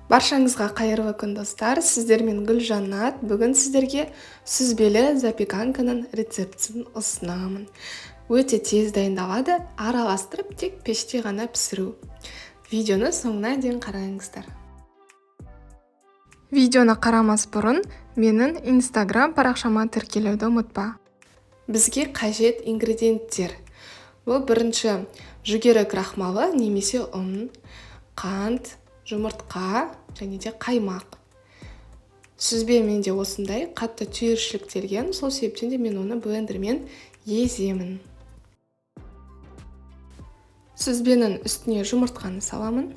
Баршаңызға қайырлы күн достар, сіздермен Гүлжанат. Бүгін сіздерге сүзбелі запеканканың рецептісін ұсынамын. Өте тез дайындалады, араластырып тек пеште ғана пісіру. Видеоны соңына дейін қараңыздар. Видеоны қарамас бұрын менің Instagram парақшама тіркелуді ұмытпа. Бізге қажет ингредиенттер. Бұл бірінші жүгері крахмалы немесе ұн, қант, жұмыртқа және де қаймақ. Сүзбе менде осындай қатты түйіршіліктелген, сол себептен де мен оны блендермен еземін. Сүзбенің үстіне жұмыртқаны саламын.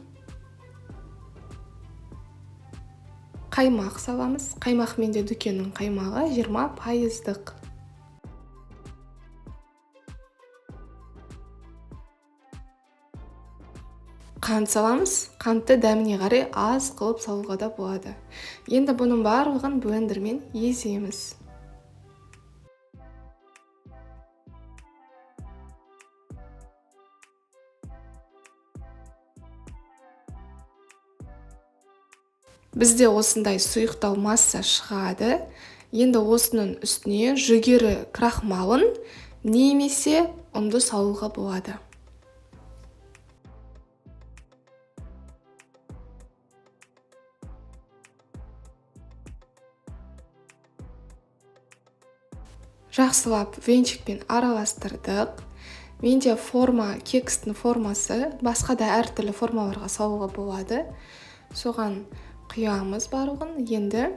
Қаймақ саламыз. Қаймақ менде дүкеннің қаймағы 20%. Қант саламыз. Қантты дәміне қарай аз қылып салуға да болады. Енді бұның барлығын блендермен еземіз. Бізде осындай сұйықтау масса шығады. Енді осының үстіне жүгері крахмалын немесе ұнды салуға болады. Жақсылап венчикпен араластырдық. Менде форма, кекстің формасы, басқа да әртүрлі формаларға салуға болады. Соған құямыз барлығын. Енді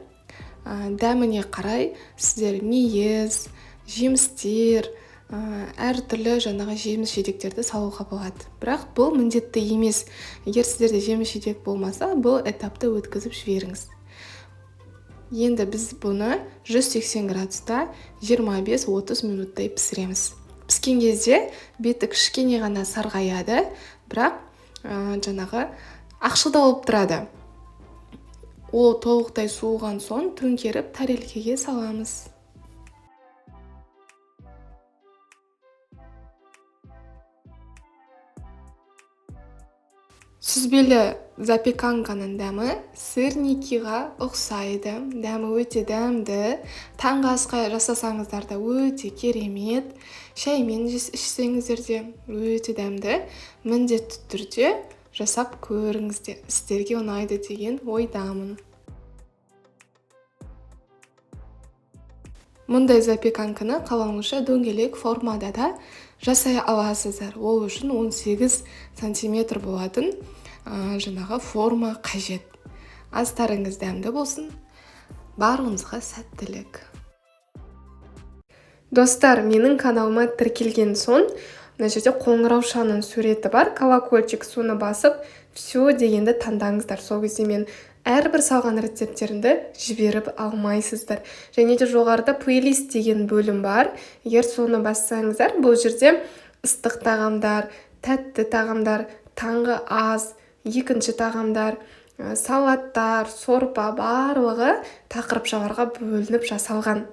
дәміне қарай сіздер мейіз, жемістер, әртүрлі жаңағы жеміс жидектерді салуға болады. Бірақ бұл міндетті емес. Егер сіздерде жеміс жидек болмаса, бұл этапты өткізіп жіберіңіз. Енді біз бұны 180 градуста 25-30 минуттай пісіреміз. Піскен кезде беті кішкене ғана сарғаяды, бірақ жаңағы ақшылдау болып тұрады. Ол толықтай суыған соң төңкеріп тарелкеге саламыз. Сүзбелі запеканканың дәмі сырникиға ұқсайды. Дәмі өте дәмді. Таңғы асқа жасасаңыздар да өте керемет. Шаймен ішсеңіздер де өте дәмді. Міндетті түрде жасап көріңіздер. Сіздерге ұнайды деген ойдамын. Мұндай запеканканы қалауыңызша дөңгелек формада да жасай аласыздар. Ол үшін 18 сантиметр болатын жаңағы форма қажет. Астарыңыз дәмді болсын. Барлығыңызға сәттілік. Достар, менің каналыма тіркелген соң, мына жерде қоңыраушаның суреті бар, колокольчик, соны басып, все дегенді таңдаңыздар. Сол кезде мен әрбір салған рецепттерімді жіберіп алмайсыздар. Және де жоғарыда плейлист деген бөлім бар. Егер соны бассаңыздар, бұл жерде ыстық тағамдар, тәтті тағамдар, таңғы ас, екінші тағамдар, салаттар, сорпа барлығы тақырыпшаларға бөлініп жасалған.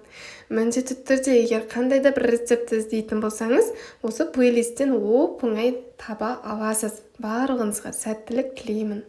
Міндетті түрде егер қандай да бір рецепті іздейтін болсаңыз, осы плейлисттен оп-оңай таба аласыз. Барлығыңызға сәттілік тілеймін.